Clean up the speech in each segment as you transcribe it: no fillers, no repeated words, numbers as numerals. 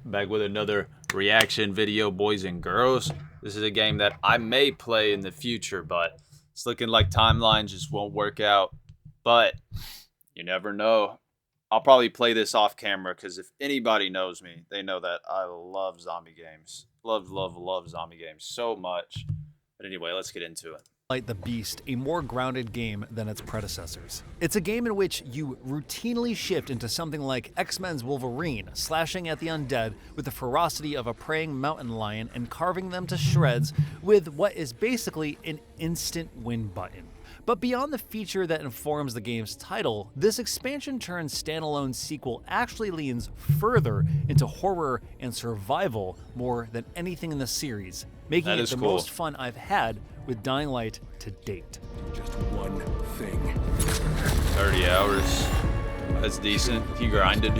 Back with another reaction video, boys and girls. This is a game that I may play in the future, but it's looking like timelines just won't work out. But you never know. I'll probably play this off camera because if anybody knows me, they know that I love zombie games. Love zombie games so much. But anyway, let's get into it. Light the Beast, a more grounded game than its predecessors. It's a game in which you routinely shift into something like X-Men's Wolverine, slashing at the undead with the ferocity of a preying mountain lion and carving them to shreds with what is basically an instant win button. But beyond the feature that informs the game's title, this expansion-turned standalone sequel actually leans further into horror and survival more than anything in the series, making it the most fun I've had with Dying Light to date. Just one thing. 30 hours. That's decent. He grinded.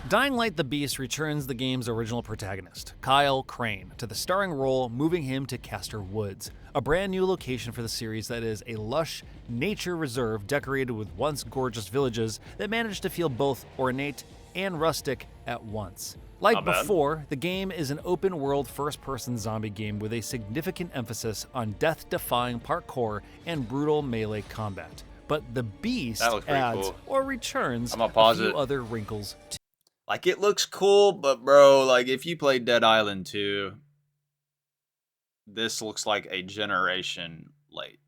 Dying Light the Beast returns the game's original protagonist, Kyle Crane, to the starring role, moving him to Castor Woods, a brand new location for the series that is a lush nature reserve decorated with once gorgeous villages that manage to feel both ornate and rustic at once. Like before, the game is an open-world first-person zombie game with a significant emphasis on death-defying parkour and brutal melee combat. But the Beast adds or returns a few other wrinkles too. Like, it looks cool, but bro, like, if you played Dead Island 2, this looks like a generation late.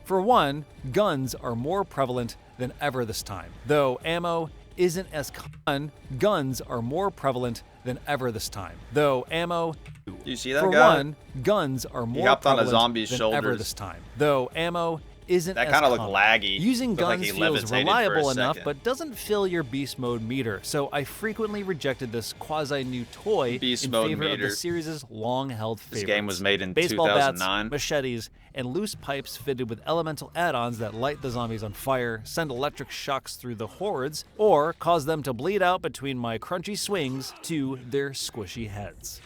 For one, guns are more prevalent than ever this time, though ammo isn't as common. Guns are more prevalent than ever this time, though ammo. Do you see that For guy? one, guns are more hopped on a prevalent zombie's than shoulders. ever this time, though ammo isn't That as kind of looked common. laggy. Using Looked like guns he feels levitated reliable for a enough, second. but doesn't fill your beast mode meter, so I frequently rejected this quasi-new toy Beast in mode favor of meter. the series' long-held favorites. This game was made in baseball 2009. bats, machetes, and loose pipes fitted with elemental add-ons that light the zombies on fire, send electric shocks through the hordes, or cause them to bleed out between my crunchy swings to their squishy heads.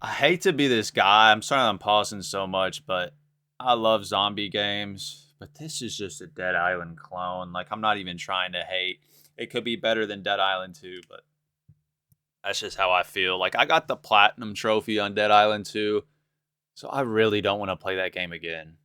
I hate to be this guy. I'm sorry I'm pausing so much, but I love zombie games. But this is just a Dead Island clone. Like, I'm not even trying to hate. It could be better than Dead Island 2, but that's just how I feel. Like, I got the Platinum Trophy on Dead Island 2, so I really don't want to play that game again.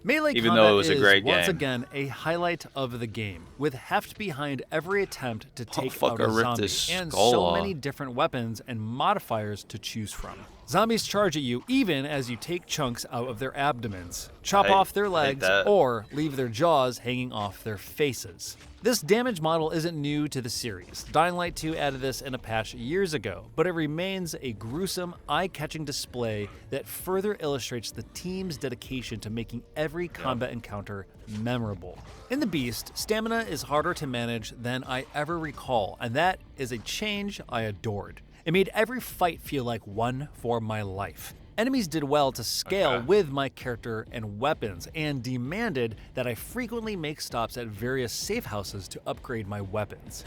Melee Even combat though it was a great once game. again a highlight of the game, with heft behind every attempt to take out fucker a ripped zombie, his and skull so off. many different weapons and modifiers to choose from. Zombies charge at you even as you take chunks out of their abdomens, chop off their legs, or leave their jaws hanging off their faces. This damage model isn't new to the series. Dying Light 2 added this in a patch years ago, but it remains a gruesome, eye-catching display that further illustrates the team's dedication to making every combat encounter memorable. In the Beast, stamina is harder to manage than I ever recall, and that is a change I adored. It made every fight feel like one for my life. Enemies did well to scale with my character and weapons, and demanded that I frequently make stops at various safe houses to upgrade my weapons.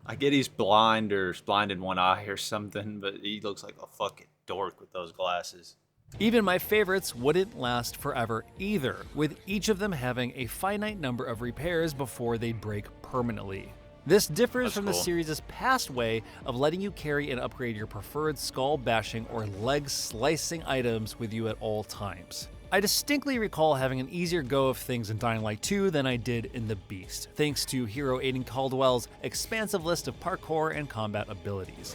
I get he's blind or blind in one eye or something, but he looks like a fucking dork with those glasses. Even my favorites wouldn't last forever either, with each of them having a finite number of repairs before they'd break permanently. This differs from the series' past way of letting you carry and upgrade your preferred skull-bashing or leg-slicing items with you at all times. I distinctly recall having an easier go of things in Dying Light 2 than I did in The Beast, thanks to hero Aiden Caldwell's expansive list of parkour and combat abilities.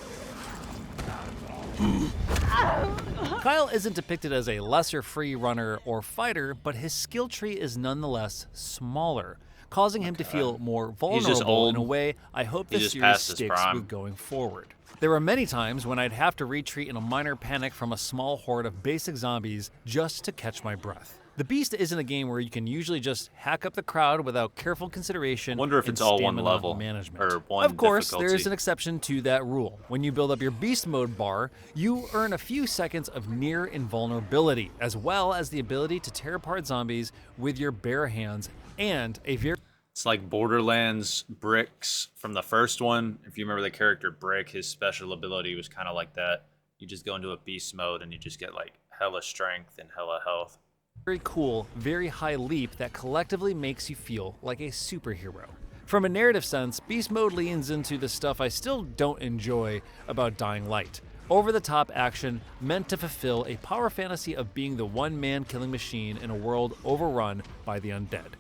Kyle isn't depicted as a lesser free runner or fighter, but his skill tree is nonetheless smaller, causing him to feel more vulnerable in a way I hope the series sticks with going forward. There were many times when I'd have to retreat in a minor panic from a small horde of basic zombies just to catch my breath. The Beast isn't a game where you can usually just hack up the crowd without careful consideration. Wonder if it's all one level management. or one Of course, difficulty. there is an exception to that rule. When you build up your Beast Mode bar, you earn a few seconds of near invulnerability, as well as the ability to tear apart zombies with your bare hands and a very... It's like Borderlands Bricks from the first one. If you remember the character Brick, his special ability was kind of like that. You just go into a beast mode and you just get like hella strength and hella health. very cool, very high leap that collectively makes you feel like a superhero. From a narrative sense, Beast Mode leans into the stuff I still don't enjoy about Dying Light. Over-the-top action meant to fulfill a power fantasy of being the one-man killing machine in a world overrun by the undead.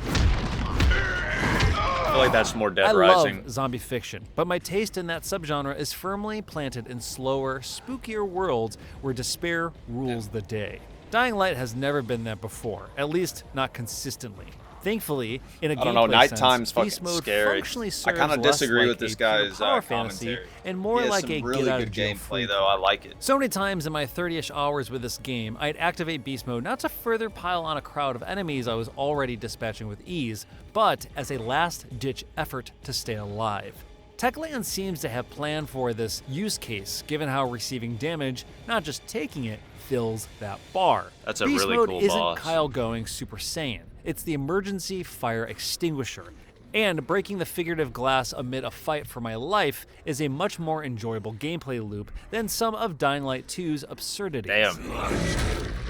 I feel like that's more Dead I Rising. love zombie fiction, but my taste in that subgenre is firmly planted in slower, spookier worlds where despair rules the day. Dying Light has never been that before, at least not consistently. Thankfully, in a gameplay nighttime's sense, Beast fucking Mode scary. functionally I serves kind of less disagree like with this a pure guy's power fantasy commentary. and more He has like some a really get out good of jail gameplay free though. I like it. So many times in my 30-ish hours with this game, I'd activate Beast Mode not to further pile on a crowd of enemies I was already dispatching with ease, but as a last-ditch effort to stay alive. Techland seems to have planned for this use case, given how receiving damage, not just taking it, fills that bar. That's a Beast really Mode cool isn't boss. Kyle going Super Saiyan. It's the emergency fire extinguisher. And breaking the figurative glass amid a fight for my life is a much more enjoyable gameplay loop than some of Dying Light 2's absurdities. Damn.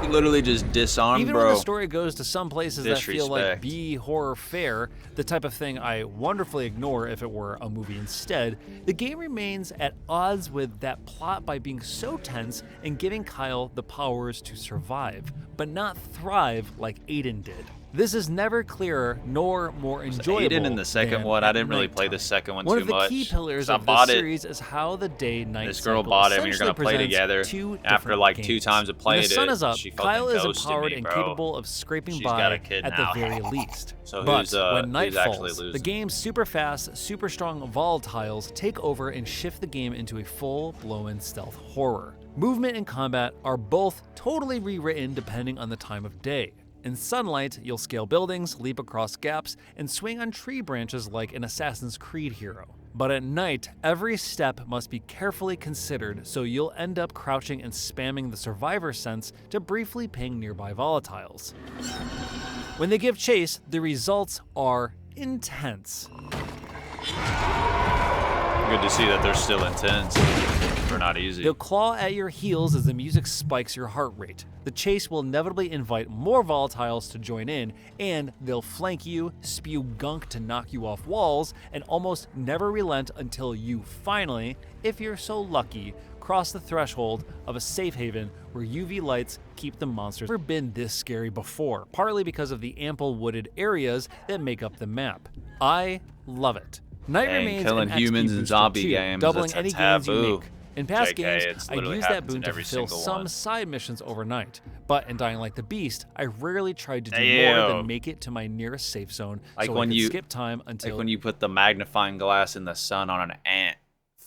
You literally just disarmed, Even bro. when the story goes to some places that feel like Disrespect. B horror fare, the type of thing I wonderfully ignore if it were a movie instead, the game remains at odds with that plot by being so tense and giving Kyle the powers to survive, but not thrive like Aiden did. This is never clearer nor more enjoyable. Aiden in the second than one, I didn't really nighttime. play the second one One too of the much. key pillars 'cause I of this bought it. series is how the day-night This girl cycle bought it, and you're gonna essentially play presents together. two After different like games. 2 times of When playing the sun it, is up, she fucking Kyle is ghosted empowered me, and bro. capable of scraping She's by got a kid at now. the very least. So but who's, when night who's actually falls, the losing? game's super fast, super strong volatiles take over and shift the game into a full-blown stealth horror. Movement and combat are both totally rewritten depending on the time of day. In sunlight, you'll scale buildings, leap across gaps, and swing on tree branches like an Assassin's Creed hero. But at night, every step must be carefully considered, so you'll end up crouching and spamming the survivor sense to briefly ping nearby volatiles. When they give chase, the results are intense. Good to see that they're still intense. They're not easy. They'll claw at your heels as the music spikes your heart rate. The chase will inevitably invite more volatiles to join in, and they'll flank you, spew gunk to knock you off walls, and almost never relent until you finally, if you're so lucky, cross the threshold of a safe haven where UV lights keep the monsters. Never been this scary before, partly because of the ample wooded areas that make up the map. I love it. Night Dang, remains killing an XP humans in booster zombie too, games, doubling that's a any gains you taboo. make. In past JK, games, it's I literally used that happens boon in to every fulfill single some one. side missions overnight, but in Dying Like the Beast, I rarely tried to do more Damn. than make it to my nearest safe zone Like so when I could you- skip time until Like when you put the magnifying glass in the sun on an ant,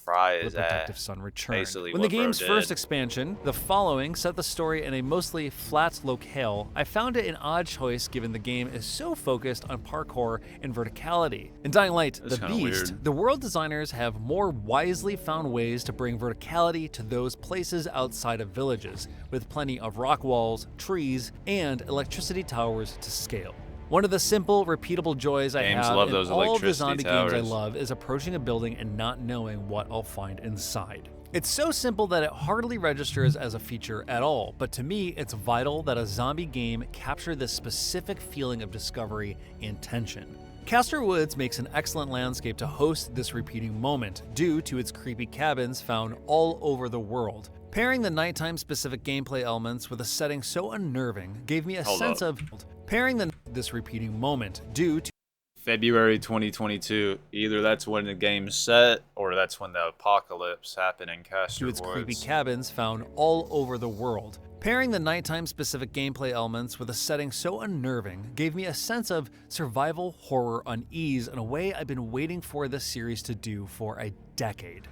fry the his protective ass. sun returned. Basically When the what bro game's first did. expansion, The Following, set the story in a mostly flat locale, I found it an odd choice given the game is so focused on parkour and verticality. In Dying Light, That's The kinda Beast, weird. the world designers have more wisely found ways to bring verticality to those places outside of villages, with plenty of rock walls, trees, and electricity towers to scale. One of the simple, repeatable joys I Games have love in those all of the electricity zombie games I towers. love is approaching a building and not knowing what I'll find inside. It's so simple that it hardly registers as a feature at all, but to me, it's vital that a zombie game capture this specific feeling of discovery and tension. Castor Woods makes an excellent landscape to host this repeating moment, due to its creepy cabins found all over the world. Pairing the nighttime specific gameplay elements with a setting so unnerving gave me a Hold sense up. of pairing this repeating moment due to February 2022. Either that's when the game's set, or that's when the apocalypse happened in Castor its creepy Woods. cabins found all over the world. Pairing the nighttime specific gameplay elements with a setting so unnerving gave me a sense of survival horror unease in a way I've been waiting for this series to do for a decade.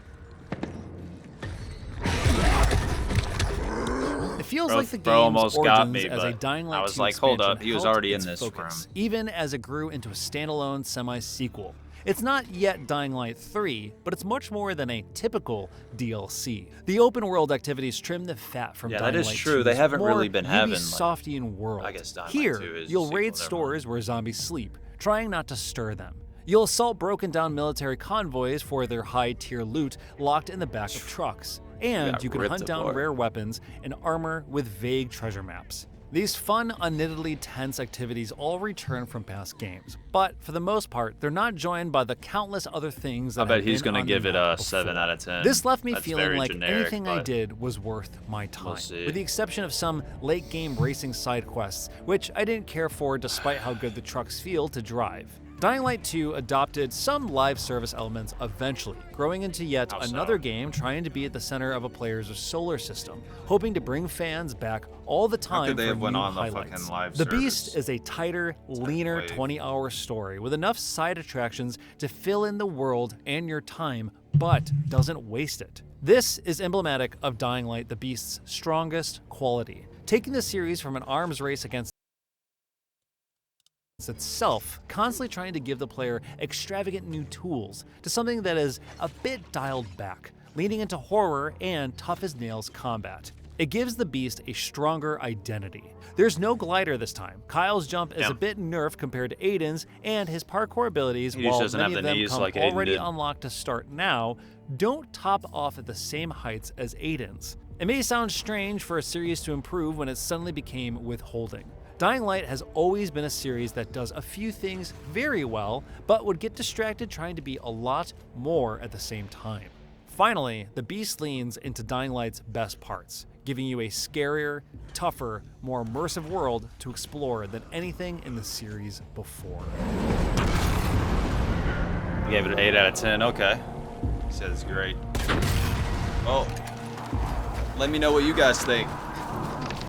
It feels like the Bro game's almost origins got me, as a but Dying Light I was 2 like, hold up, expansion he was held already in its this focus, room. even as it grew into a standalone semi-sequel. It's not yet Dying Light 3, but it's much more than a typical DLC. The open world activities trim the fat from Yeah, Dying that is Light true. They 2's haven't more really been having, like- Ubisoftian world. I guess Dying Light Here, 2 is a you'll sequel, raid never mind. stores where zombies sleep, trying not to stir them. You'll assault broken down military convoys for their high-tier loot locked in the back of trucks. and you can ripped hunt down apart. rare weapons and armor with vague treasure maps. These fun, unadmittedly tense activities all return from past games, but for the most part, they're not joined by the countless other things that I bet have he's been gonna on the give it map a 7 before. out of 10. This left me That's feeling very like generic, anything I but did was worth my time, see. with the exception of some late game racing side quests, which I didn't care for despite how good the trucks feel to drive. Dying Light 2 adopted some live service elements eventually, growing into yet How so? another game trying to be at the center of a player's solar system, hoping to bring fans back all the How time could they for have went new on the highlights. fucking live The service? Beast is a tighter, leaner wave. 20-hour story with enough side attractions to fill in the world and your time, but doesn't waste it. This is emblematic of Dying Light, the Beast's strongest quality, taking the series from an arms race against itself, constantly trying to give the player extravagant new tools, to something that is a bit dialed back, leaning into horror and tough-as-nails combat. It gives the Beast a stronger identity. There's no glider this time. Kyle's jump is a bit nerfed compared to Aiden's, and his parkour abilities, He just while doesn't many have of the them knees come like Aiden already did. unlocked to start now, don't top off at the same heights as Aiden's. It may sound strange for a series to improve when it suddenly became withholding. Dying Light has always been a series that does a few things very well, but would get distracted trying to be a lot more at the same time. Finally, the Beast leans into Dying Light's best parts, giving you a scarier, tougher, more immersive world to explore than anything in the series before. I gave it an 8 out of 10. Okay. He said it's great. Well, let me know what you guys think.